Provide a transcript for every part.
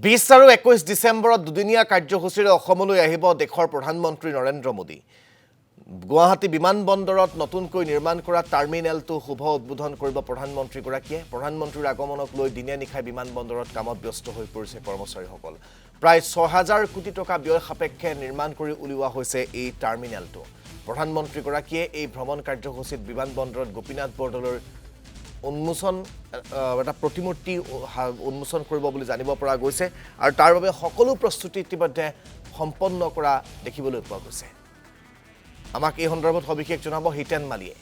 20 আৰু 21 ডিসেম্বৰত দুদিনীয়া কাৰ্যসূচীৰে অসমলৈ আহিব দেশৰ প্ৰধানমন্ত্ৰী নৰেন্দ্ৰ মোদী। গুৱাহাটী বিমানবন্দৰত নতুনকৈ নিৰ্মাণ কৰা টাৰ্মিনেলটো শুভ উদ্বোধন কৰিব প্ৰধানমন্ত্ৰীগৰাকীয়ে। প্ৰধানমন্ত্ৰীৰ আগমনক লৈ দিনে নিশাই বিমানবন্দৰত কামত ব্যস্ত হৈ পৰিছে কৰ্মচাৰীসকল। প্ৰায় 6000 কোটি টকা ব্যয় সাপেক্ষে নিৰ্মাণ কৰি উলিওৱা হৈছে এই টাৰ্মিনেলটো। প্ৰধানমন্ত্ৰীগৰাকীয়ে এই ভ্ৰমণ কাৰ্যসূচীত বিমানবন্দৰত গোপীনাথ বৰদলৈৰ উন্মোচন এটা প্ৰতিমূৰ্তি উন্মোচন কৰিব বুলি জানিব পৰা গৈছে আৰু তাৰ বাবে সকলো প্ৰস্তুতি ইতিমধ্যে সম্পন্ন কৰা দেখিবলৈ পোৱা গৈছে। আমাক এই সন্দৰ্ভত সবিশেষ জনাব হিতেন মালিয়ে।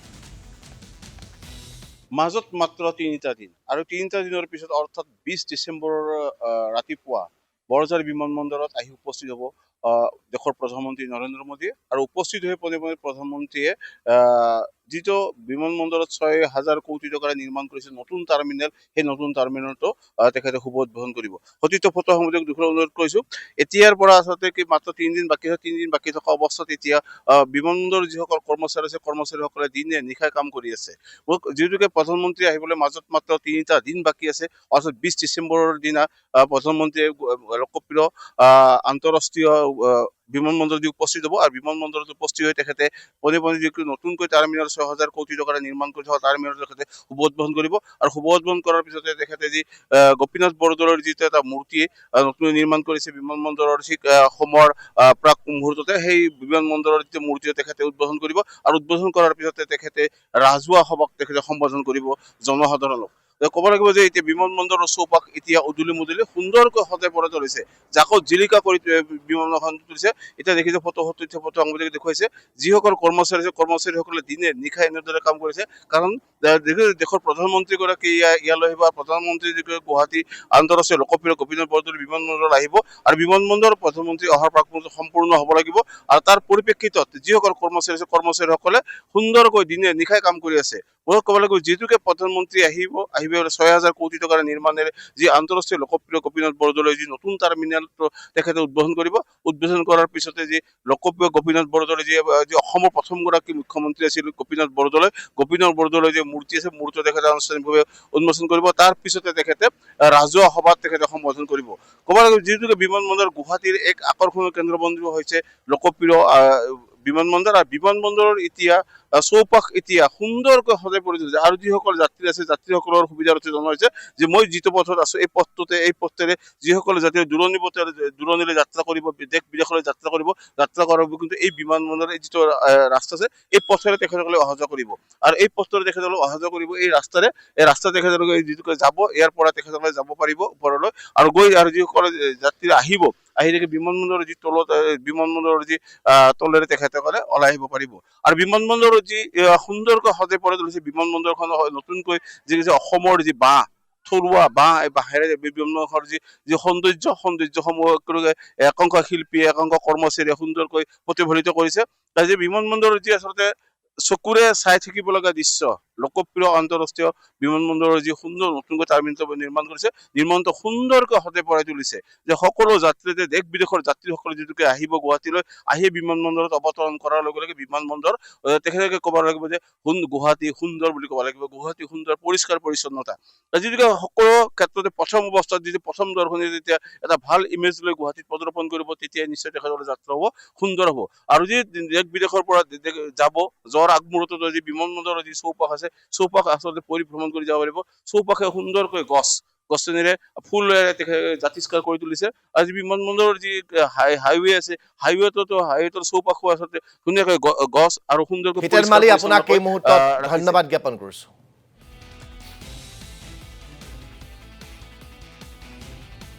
মাজত মাত্ৰ 3টা দিন আৰু 3টা দিনৰ পিছত অৰ্থাৎ 20 ডিসেম্বৰৰ ৰাতিপুৱা বৰঝাৰ বিমানবন্দৰত আহি উপস্থিত হ'ব দেশৰ প্ৰধানমন্ত্ৰী নৰেন্দ্ৰ মোদী আৰু উপস্থিত হৈ প্ৰধানমন্ত্ৰীয়ে যিটো বিমানবন্দৰত 6000 কোটি টকাৰে নিৰ্মাণ কৰিছে নতুন টাৰ্মিনেল, সেই নতুন টাৰ্মিনেলটো তেখেতে শুভ উদ্বোধন কৰিব। সতীৰ্থ ফটো সামগ্ৰীক দুখৰ অনুৰোধ কৰিছোঁ। এতিয়াৰ পৰা আচলতে কি মাত্ৰ 3 দিন বাকী আছে, 3 দিন বাকী থকা অৱস্থাত এতিয়া বিমানবন্দৰৰ যিসকল কৰ্মচাৰী আছে কৰ্মচাৰীসকলে দিনে নিশাই কাম কৰি আছে। যিহেতুকে প্ৰধানমন্ত্ৰী আহিবলৈ মাজত মাত্ৰ 3টা দিন বাকী আছে, অৰ্থাৎ 20 ডিসেম্বৰৰ দিনা প্ৰধানমন্ত্ৰীয়ে লোকপ্ৰিয় আন্তঃৰাষ্ট্ৰীয় বিমানবন্দৰত উপস্থিত হ'ব আৰু বিমানবন্দৰত উপস্থিত হৈ তেখেতে যিটো নতুনকৈ টাৰ্মিনেল 6000 কোটি টকাৰে নিৰ্মাণ কৰি থকা টাৰ্মিনেল তেখেতে শুভ উদ্বোধন কৰিব আৰু শুভ উদ্বোধন কৰাৰ পিছতে তেখেতে যি গোপীনাথ বৰদলৈৰ যিটো এটা মূৰ্তি নতুন নিৰ্মাণ কৰিছে বিমানবন্দৰৰ ঠিক সময়ৰ প্ৰাক মুহূৰ্ততে সেই বিমানবন্দৰৰ যিটো মূৰ্তি তেখেতে উদ্বোধন কৰিব আৰু উদ্বোধন কৰাৰ পিছতে তেখেতে ৰাজহুৱা সভাক তেখেতে সম্বোধন কৰিব জনসাধাৰণক। ক'ব লাগিব যে এতিয়া বিমানবন্দৰৰ চৌপাশ এতিয়া উদুলি মুদুলি সুন্দৰকৈ সজাই পৰাই তুলিছে, জাকত জিলিকা কৰি বিমানখন তুলিছে। এতিয়া দেখিছে ফটো সাংবাদিকে দেখুৱাইছে যিসকল কৰ্মচাৰী আছে কৰ্মচাৰীসকলে দিনে নিশাই এনেদৰে কাম কৰিছে, কাৰণ দেশৰ প্ৰধানমন্ত্ৰীগৰাকী ইয়ালৈ আহিব। প্ৰধানমন্ত্ৰী গুৱাহাটী আন্তঃৰাষ্ট্ৰীয় লোকপ্ৰিয় গোপীনাথ বৰদলৈ বিমানবন্দৰত আহিব আৰু বিমানবন্দৰ প্ৰধানমন্ত্ৰী অহাৰ প্ৰাক সম্পূৰ্ণ হ'ব লাগিব আৰু তাৰ পৰিপ্ৰেক্ষিতত যিসকল কৰ্মচাৰী আছে কৰ্মচাৰীসকলে সুন্দৰকৈ দিনে নিশাই কাম কৰি আছে। ক'ব লাগিব যিহেতুকে প্ৰধানমন্ত্ৰী আহিব 6000 কোটি টকাৰ নিৰ্মাণেৰে যি আন্তঃৰাষ্ট্ৰীয় লোকপ্ৰিয় গোপীনাথ বৰদলৈ যি নতুন টাৰ্মিনেলটো তেখেতে উদ্বোধন কৰিব। উদ্বোধন কৰাৰ পিছতে যি লোকপ্ৰিয় গোপীনাথ বৰদলৈ যি অসমৰ প্ৰথমগৰাকী মুখ্যমন্ত্ৰী আছিল গোপীনাথ বৰদলৈ যি মূৰ্তি আছে মূৰ্তি তেখেতে আনুষ্ঠানিকভাৱে উন্মোচন কৰিব। তাৰ পিছতে তেখেতে ৰাজহুৱা সভাত তেখেতে সম্বোধন কৰিব। ক'ব লাগিব যিহেতুকে বিমানবন্দৰ গুৱাহাটীৰ এক আকৰ্ষণীয় কেন্দ্ৰবিন্দু হৈছে লোকপ্ৰিয় বিমানবন্দৰ আৰু বিমানবন্দৰৰ এতিয়া চৌপাশ এতিয়া সুন্দৰকৈ সজাই পৰি তুলিছে আৰু যিসকল যাত্ৰী আছে যাত্ৰীসকলৰ সুবিধাৰ অৰ্থে জনোৱা হৈছে যে মই যিটো পথত আছো এই পথেৰে যিসকলে যাতে দূৰণিলৈ যাত্ৰা কৰিব, দেশ বিদেশলৈ যাত্ৰা কৰাৰ কিন্তু এই বিমানবন্দৰৰ এই যিটো ৰাস্তা আছে এই পথেৰে তেখেতসকলে অহা যোৱা কৰিব আৰু এই পথেৰে তেখেতসকলে অহা যোৱা কৰিব। এই ৰাস্তা তেখেতসকলে যিটো যাব ইয়াৰ পৰা তেখেতসকলে যাব পাৰিব ওপৰলৈ আৰু গৈ আৰু যিসকলে যাত্ৰী আহি দেখি বিমানবন্দৰৰ যি বিমানবন্দৰৰ যি তলেৰে তেখেতসকলে ওলাই আহিব পাৰিব আৰু বিমানবন্দৰৰ যি সুন্দৰকৈ সজাই পৰাই তুলিছে বিমানবন্দৰখন নতুনকৈ যি অসমৰ যি থলুৱা এই বাঁহেৰে বিমানবন্দৰৰ যি সৌন্দৰ্যসমূহ একাংশ শিল্পী একাংশ কৰ্মচাৰীয়ে সুন্দৰকৈ প্ৰতিফলিত কৰিছে। যি বিমানবন্দৰৰ যি আচলতে চকুৰে চাই থাকিব লগা দৃশ্য, লোকপ্ৰিয় আন্তঃৰাষ্ট্ৰীয় বিমানবন্দৰৰ যি সুন্দৰ নতুনকৈ টাৰ্মিনেল নিৰ্মাণ কৰিছে, নিৰ্মাণটো সুন্দৰকৈ সজাই পৰাই তুলিছে যে সকলো যাত্ৰীতে দেশ বিদেশৰ যাত্ৰীসকলে যিটোকে আহিব গুৱাহাটীলৈ আহি বিমানবন্দৰত অৱতৰণ কৰাৰ লগে লগে বিমানবন্দৰ তেখেতে ক'ব লাগিব যে গুৱাহাটী সুন্দৰ বুলি ক'ব লাগিব। গুৱাহাটী সুন্দৰ পৰিষ্কাৰ পৰিচ্ছন্নতা যিটোকে সকলো ক্ষেত্ৰতে প্ৰথম অৱস্থাত যদি প্ৰথম দৰ্শনী যেতিয়া এটা ভাল ইমেজ লৈ গুৱাহাটীত প্ৰদৰ্শন কৰিব তেতিয়া নিশ্চয় তেখেতসকলে যাত্ৰা হ'ব সুন্দৰ হ'ব আৰু যি দেশ বিদেশৰ পৰা যোৱাৰ আগমুহূৰ্তত যি বিমানবন্দৰৰ যি চৌপাশ আছে চৌপাশ আচলতে পৰিভ্ৰমণ কৰি যাব পাৰিব। চৌপাশে সুন্দৰকৈ গছনিৰে ফুলেৰে জাতিষ্কাৰ কৰি তুলিছে আৰু যি বিমানবন্দৰৰ যি হাইৱে আছে হাইৱেটোৰ চৌপাশো আচলতে ধুনীয়াকৈ গছ আৰু সুন্দৰকৈ হিতেন মালি আপোনাক এই মুহূৰ্তত ধন্যবাদ জ্ঞাপন কৰিছো।